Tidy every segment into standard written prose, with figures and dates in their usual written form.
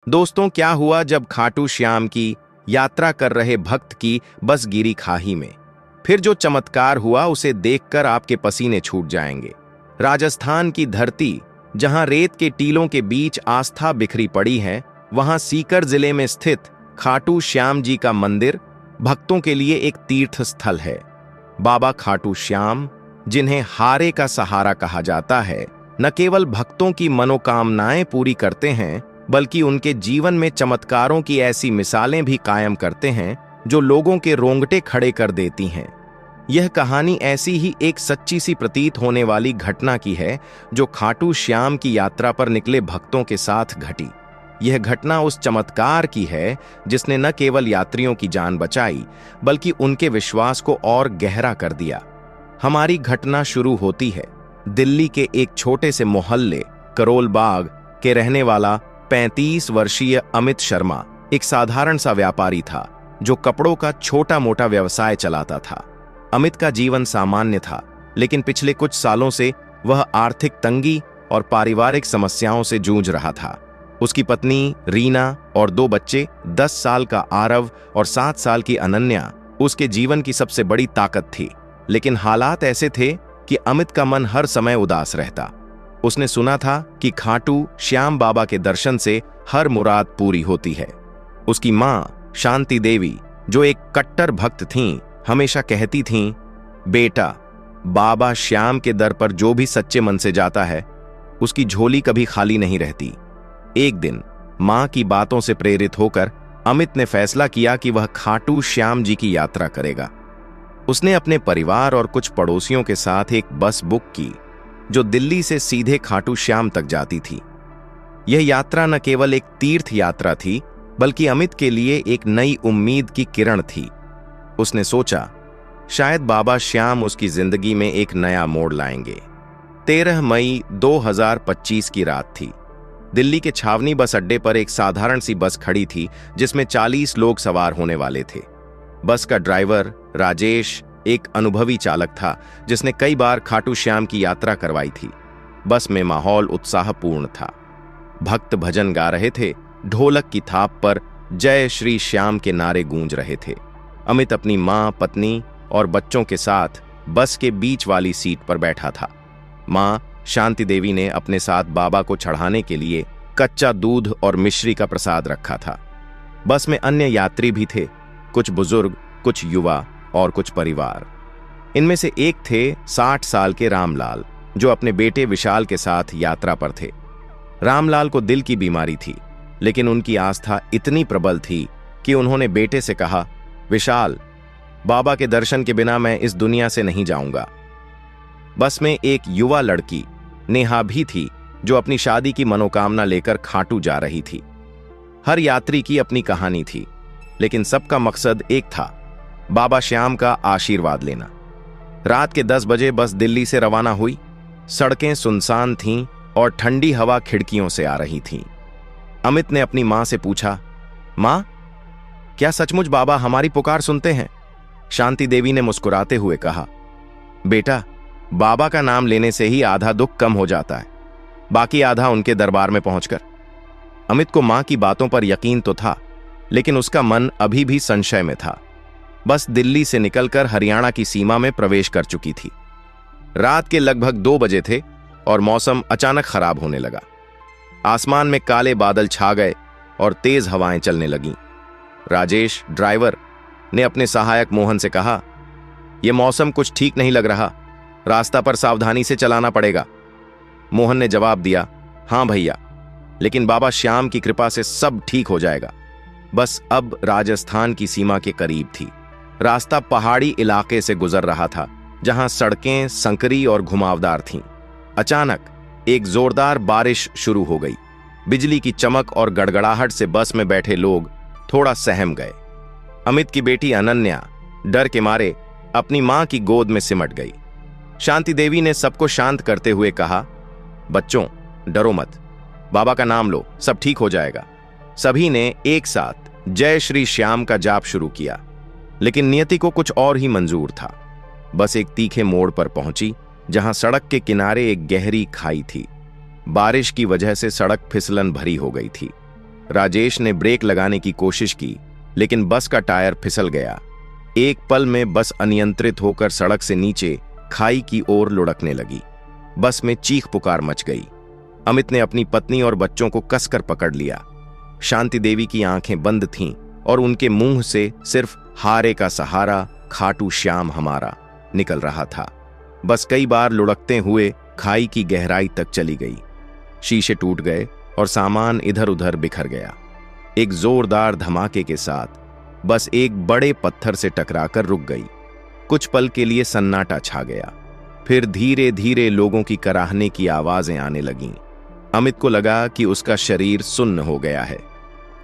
दोस्तों, क्या हुआ जब खाटू श्याम की यात्रा कर रहे भक्त की बस गिरी खाई में। फिर जो चमत्कार हुआ उसे देखकर आपके पसीने छूट जाएंगे। राजस्थान की धरती, जहां रेत के टीलों के बीच आस्था बिखरी पड़ी है, वहां सीकर जिले में स्थित खाटू श्याम जी का मंदिर भक्तों के लिए एक तीर्थ स्थल है। बाबा खाटू श्याम, जिन्हें हारे का सहारा कहा जाता है, न केवल भक्तों की मनोकामनाएं पूरी करते हैं, बल्कि उनके जीवन में चमत्कारों की ऐसी मिसालें भी कायम करते हैं जो लोगों के रोंगटे खड़े कर देती हैं। यह कहानी ऐसी ही एक सच्ची सी प्रतीत होने वाली घटना की है जो खाटू श्याम की यात्रा पर निकले भक्तों के साथ घटी। यह घटना उस चमत्कार की है जिसने न केवल यात्रियों की जान बचाई, बल्कि उनके विश्वास को और गहरा कर दिया। हमारी घटना शुरू होती है दिल्ली के एक छोटे से मोहल्ले करोल बाग के रहने वाला 35 वर्षीय अमित शर्मा एक साधारण सा व्यापारी था जो कपड़ों का छोटा मोटा व्यवसाय चलाता था। अमित का जीवन सामान्य था, लेकिन पिछले कुछ सालों से वह आर्थिक तंगी और पारिवारिक समस्याओं से जूझ रहा था। उसकी पत्नी रीना और 2 बच्चे, 10 साल का आरव और 7 साल की अनन्या, उसके जीवन की सबसे बड़ी ताकत थी। लेकिन हालात ऐसे थे कि अमित का मन हर समय उदास रहता। उसने सुना था कि खाटू श्याम बाबा के दर्शन से हर मुराद पूरी होती है। उसकी मां शांति देवी, जो एक कट्टर भक्त थीं, हमेशा कहती थीं, बेटा, बाबा श्याम के दर पर जो भी सच्चे मन से जाता है, उसकी झोली कभी खाली नहीं रहती। एक दिन मां की बातों से प्रेरित होकर अमित ने फैसला किया कि वह खाटू श्याम जी की यात्रा करेगा। उसने अपने परिवार और कुछ पड़ोसियों के साथ एक बस बुक की जो दिल्ली से सीधे खाटू श्याम तक जाती थी। यह यात्रा न केवल एक तीर्थ यात्रा थी, बल्कि अमित के लिए एक नई उम्मीद की किरण थी। उसने सोचा, शायद बाबा श्याम उसकी जिंदगी में एक नया मोड़ लाएंगे। 13 मई 2025 की रात थी। दिल्ली के छावनी बस अड्डे पर एक साधारण सी बस खड़ी थी जिसमें 40 लोग सवार होने वाले थे। बस का ड्राइवर राजेश एक अनुभवी चालक था जिसने कई बार खाटू श्याम की यात्रा करवाई थी। बस में माहौल उत्साहपूर्ण था। भक्त भजन गा रहे थे, ढोलक की थाप पर जय श्री श्याम के नारे गूंज रहे थे। अमित अपनी मां, पत्नी और बच्चों के साथ बस के बीच वाली सीट पर बैठा था। मां शांति देवी ने अपने साथ बाबा को चढ़ाने के लिए कच्चा दूध और मिश्री का प्रसाद रखा था। बस में अन्य यात्री भी थे, कुछ बुजुर्ग, कुछ युवा और कुछ परिवार। इनमें से एक थे 60 साल के रामलाल, जो अपने बेटे विशाल के साथ यात्रा पर थे। रामलाल को दिल की बीमारी थी, लेकिन उनकी आस्था इतनी प्रबल थी कि उन्होंने बेटे से कहा, विशाल, बाबा के दर्शन के बिना मैं इस दुनिया से नहीं जाऊंगा। बस में एक युवा लड़की नेहा भी थी जो अपनी शादी की मनोकामना लेकर खाटू जा रही थी। हर यात्री की अपनी कहानी थी, लेकिन सबका मकसद एक था, बाबा श्याम का आशीर्वाद लेना। रात के 10 बजे बस दिल्ली से रवाना हुई। सड़कें सुनसान थीं और ठंडी हवा खिड़कियों से आ रही थी। अमित ने अपनी मां से पूछा, मां, क्या सचमुच बाबा हमारी पुकार सुनते हैं? शांति देवी ने मुस्कुराते हुए कहा, बेटा, बाबा का नाम लेने से ही आधा दुख कम हो जाता है, बाकी आधा उनके दरबार में पहुंचकर। अमित को मां की बातों पर यकीन तो था, लेकिन उसका मन अभी भी संशय में था। बस दिल्ली से निकलकर हरियाणा की सीमा में प्रवेश कर चुकी थी। रात के लगभग 2 बजे थे और मौसम अचानक खराब होने लगा। आसमान में काले बादल छा गए और तेज हवाएं चलने लगीं। राजेश ड्राइवर ने अपने सहायक मोहन से कहा, यह मौसम कुछ ठीक नहीं लग रहा, रास्ता पर सावधानी से चलाना पड़ेगा। मोहन ने जवाब दिया, हां भैया, लेकिन बाबा श्याम की कृपा से सब ठीक हो जाएगा। बस अब राजस्थान की सीमा के करीब थी। रास्ता पहाड़ी इलाके से गुजर रहा था, जहां सड़कें संकरी और घुमावदार थीं। अचानक एक जोरदार बारिश शुरू हो गई। बिजली की चमक और गड़गड़ाहट से बस में बैठे लोग थोड़ा सहम गए। अमित की बेटी अनन्या डर के मारे अपनी मां की गोद में सिमट गई। शांति देवी ने सबको शांत करते हुए कहा, बच्चों, डरो मत, बाबा का नाम लो, सब ठीक हो जाएगा। सभी ने एक साथ जय श्री श्याम का जाप शुरू किया, लेकिन नियति को कुछ और ही मंजूर था। बस एक तीखे मोड़ पर पहुंची, जहां सड़क के किनारे एक गहरी खाई थी। बारिश की वजह से सड़क फिसलन भरी हो गई थी। राजेश ने ब्रेक लगाने की कोशिश की, लेकिन बस का टायर फिसल गया। एक पल में बस अनियंत्रित होकर सड़क से नीचे खाई की ओर लुढ़कने लगी। बस में चीख पुकार मच गई। अमित ने अपनी पत्नी और बच्चों को कसकर पकड़ लिया। शांति देवी की आंखें बंद थीं और उनके मुंह से सिर्फ हारे का सहारा खाटू श्याम हमारा निकल रहा था। बस कई बार लुढ़कते हुए खाई की गहराई तक चली गई। शीशे टूट गए और सामान इधर उधर बिखर गया। एक जोरदार धमाके के साथ बस एक बड़े पत्थर से टकराकर रुक गई। कुछ पल के लिए सन्नाटा छा गया। फिर धीरे धीरे लोगों की कराहने की आवाजें आने लगीं। अमित को लगा कि उसका शरीर सुन्न हो गया है।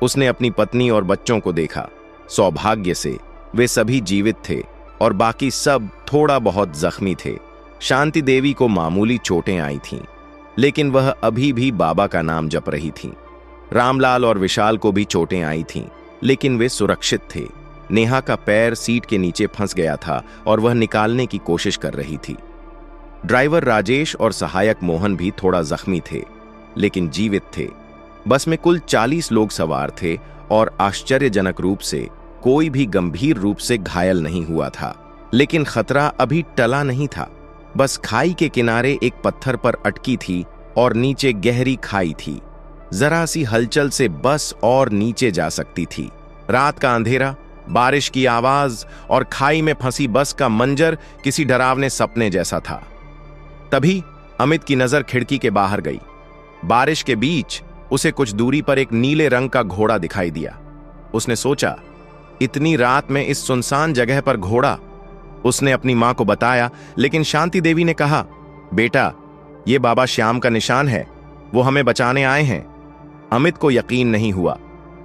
उसने अपनी पत्नी और बच्चों को देखा। सौभाग्य से वे सभी जीवित थे और बाकी सब थोड़ा बहुत जख्मी थे। शांति देवी को मामूली चोटें आई थीं, लेकिन वह अभी भी बाबा का नाम जप रही थीं। रामलाल और विशाल को भी चोटें आई थीं, लेकिन वे सुरक्षित थे। नेहा का पैर सीट के नीचे फंस गया था और वह निकालने की कोशिश कर रही थी। ड्राइवर राजेश और सहायक मोहन भी थोड़ा जख्मी थे, लेकिन जीवित थे। बस में कुल 40 लोग सवार थे और आश्चर्यजनक रूप से कोई भी गंभीर रूप से घायल नहीं हुआ था। लेकिन खतरा अभी टला नहीं था। बस खाई के किनारे एक पत्थर पर अटकी थी और नीचे गहरी खाई थी। जरा सी हलचल से बस और नीचे जा सकती थी। रात का अंधेरा, बारिश की आवाज और खाई में फंसी बस का मंजर किसी डरावने सपने जैसा था। तभी अमित की नजर खिड़की के बाहर गई। बारिश के बीच उसे कुछ दूरी पर एक नीले रंग का घोड़ा दिखाई दिया। उसने सोचा, इतनी रात में इस सुनसान जगह पर घोड़ा? उसने अपनी मां को बताया, लेकिन शांति देवी ने कहा, बेटा, ये बाबा श्याम का निशान है, वो हमें बचाने आए हैं। अमित को यकीन नहीं हुआ,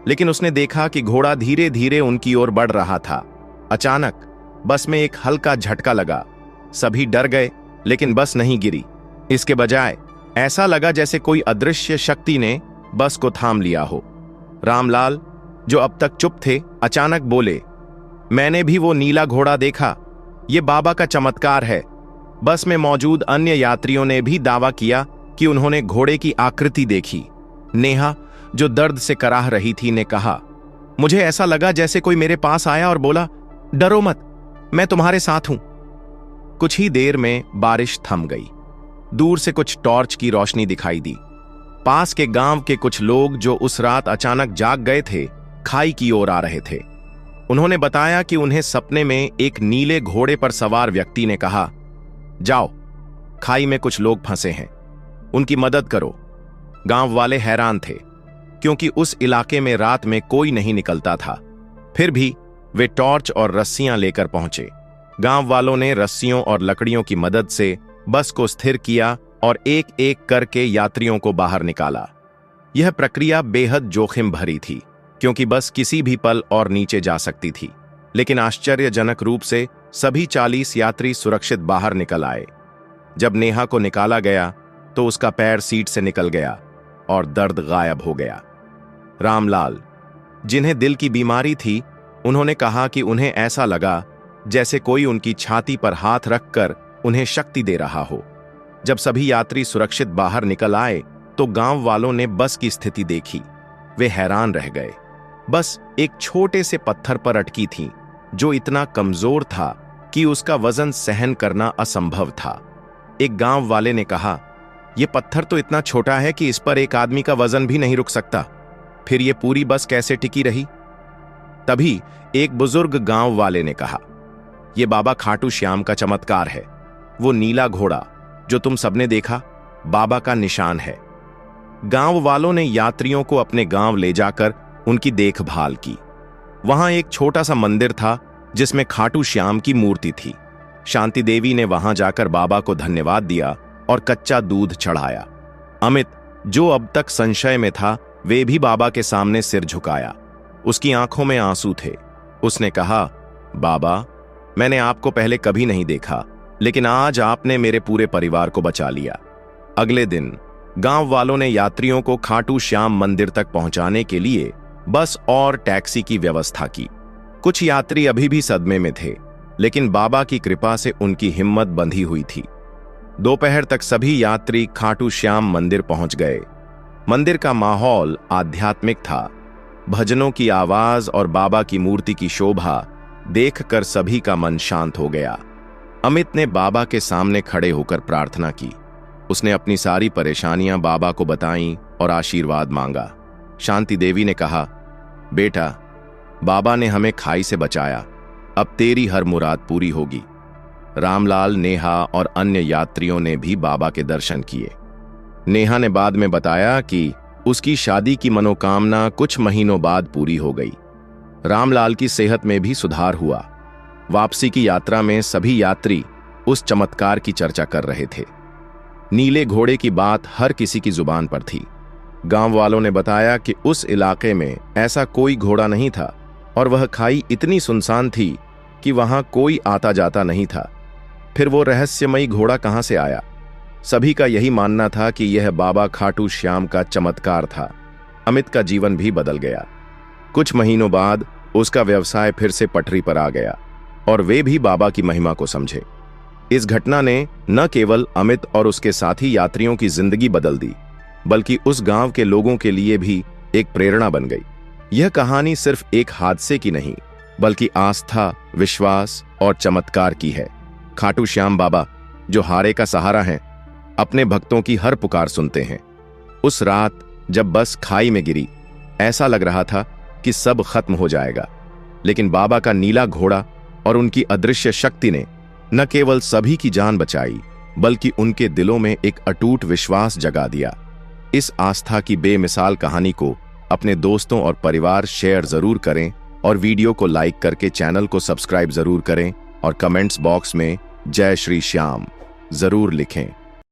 लेकिन उसने देखा कि घोड़ा धीरे धीरे उनकी ओर बढ़ रहा था। अचानक बस में एक हल्का झटका लगा। सभी डर गए, लेकिन बस नहीं गिरी। इसके बजाय ऐसा लगा जैसे कोई अदृश्य शक्ति ने बस को थाम लिया हो। रामलाल, जो अब तक चुप थे, अचानक बोले, मैंने भी वो नीला घोड़ा देखा। ये बाबा का चमत्कार है। बस में मौजूद अन्य यात्रियों ने भी दावा किया कि उन्होंने घोड़े की आकृति देखी। नेहा, जो दर्द से कराह रही थी, ने कहा, मुझे ऐसा लगा जैसे कोई मेरे पास आया और बोला, डरो मत, मैं तुम्हारे साथ हूं। कुछ ही देर में बारिश थम गई। दूर से कुछ टॉर्च की रोशनी दिखाई दी। पास के गांव के कुछ लोग जो उस रात अचानक जाग गए थे, खाई की ओर आ रहे थे। उन्होंने बताया कि उन्हें सपने में एक नीले घोड़े पर सवार व्यक्ति ने कहा, जाओ, खाई में कुछ लोग फंसे हैं, उनकी मदद करो। गांव वाले हैरान थे, क्योंकि उस इलाके में रात में कोई नहीं निकलता था। फिर भी वे टॉर्च और रस्सियां लेकर पहुंचे। गांव वालों ने रस्सियों और लकड़ियों की मदद से बस को स्थिर किया और एक एक करके यात्रियों को बाहर निकाला। यह प्रक्रिया बेहद जोखिम भरी थी, क्योंकि बस किसी भी पल और नीचे जा सकती थी। लेकिन आश्चर्यजनक रूप से सभी 40 यात्री सुरक्षित बाहर निकल आए। जब नेहा को निकाला गया तो उसका पैर सीट से निकल गया और दर्द गायब हो गया। रामलाल, जिन्हें दिल की बीमारी थी, उन्होंने कहा कि उन्हें ऐसा लगा जैसे कोई उनकी छाती पर हाथ रखकर उन्हें शक्ति दे रहा हो। जब सभी यात्री सुरक्षित बाहर निकल आए तो गांव वालों ने बस की स्थिति देखी। वे हैरान रह गए। बस एक छोटे से पत्थर पर अटकी थी, जो इतना कमजोर था कि उसका वजन सहन करना असंभव था। एक गांव वाले ने कहा, यह पत्थर तो इतना छोटा है कि इस पर एक आदमी का वजन भी नहीं रुक सकता। फिर यह पूरी बस कैसे टिकी रही? तभी एक बुजुर्ग गांव वाले ने कहा, यह बाबा खाटू श्याम का चमत्कार है। वो नीला घोड़ा जो तुम सबने देखा, बाबा का निशान है। गांव वालों ने यात्रियों को अपने गांव ले जाकर उनकी देखभाल की। वहां एक छोटा सा मंदिर था जिसमें खाटू श्याम की मूर्ति थी। शांति देवी ने वहां जाकर बाबा को धन्यवाद दिया और कच्चा दूध चढ़ाया। अमित, जो अब तक संशय में था, वे भी बाबा के सामने सिर झुकाया। उसकी आंखों में आंसू थे। उसने कहा, बाबा, मैंने आपको पहले कभी नहीं देखा, लेकिन आज आपने मेरे पूरे परिवार को बचा लिया। अगले दिन गांव वालों ने यात्रियों को खाटू श्याम मंदिर तक पहुंचाने के लिए बस और टैक्सी की व्यवस्था की। कुछ यात्री अभी भी सदमे में थे, लेकिन बाबा की कृपा से उनकी हिम्मत बंधी हुई थी। दोपहर तक सभी यात्री खाटू श्याम मंदिर पहुंच गए। मंदिर का माहौल आध्यात्मिक था। भजनों की आवाज और बाबा की मूर्ति की शोभा देखकर सभी का मन शांत हो गया। अमित ने बाबा के सामने खड़े होकर प्रार्थना की। उसने अपनी सारी परेशानियां बाबा को बताईं और आशीर्वाद मांगा। शांति देवी ने कहा, बेटा, बाबा ने हमें खाई से बचाया, अब तेरी हर मुराद पूरी होगी। रामलाल, नेहा और अन्य यात्रियों ने भी बाबा के दर्शन किए। नेहा ने बाद में बताया कि उसकी शादी की मनोकामना कुछ महीनों बाद पूरी हो गई। रामलाल की सेहत में भी सुधार हुआ। वापसी की यात्रा में सभी यात्री उस चमत्कार की चर्चा कर रहे थे। नीले घोड़े की बात हर किसी की जुबान पर थी। गांव वालों ने बताया कि उस इलाके में ऐसा कोई घोड़ा नहीं था और वह खाई इतनी सुनसान थी कि वहां कोई आता जाता नहीं था। फिर वो रहस्यमयी घोड़ा कहां से आया? सभी का यही मानना था कि यह बाबा खाटू श्याम का चमत्कार था। अमित का जीवन भी बदल गया। कुछ महीनों बाद उसका व्यवसाय फिर से पटरी पर आ गया और वे भी बाबा की महिमा को समझे। इस घटना ने न केवल अमित और उसके साथी यात्रियों की जिंदगी बदल दी, बल्कि उस गांव के लोगों के लिए भी एक प्रेरणा बन गई। यह कहानी सिर्फ एक हादसे की नहीं, बल्कि आस्था, विश्वास और चमत्कार की है। खाटू श्याम बाबा, जो हारे का सहारा हैं, अपने भक्तों की हर पुकार सुनते हैं। उस रात जब बस खाई में गिरी, ऐसा लग रहा था कि सब खत्म हो जाएगा, लेकिन बाबा का नीला घोड़ा और उनकी अदृश्य शक्ति ने न केवल सभी की जान बचाई, बल्कि उनके दिलों में एक अटूट विश्वास जगा दिया। इस आस्था की बेमिसाल कहानी को अपने दोस्तों और परिवार शेयर जरूर करें और वीडियो को लाइक करके चैनल को सब्सक्राइब जरूर करें और कमेंट्स बॉक्स में जय श्री श्याम जरूर लिखें।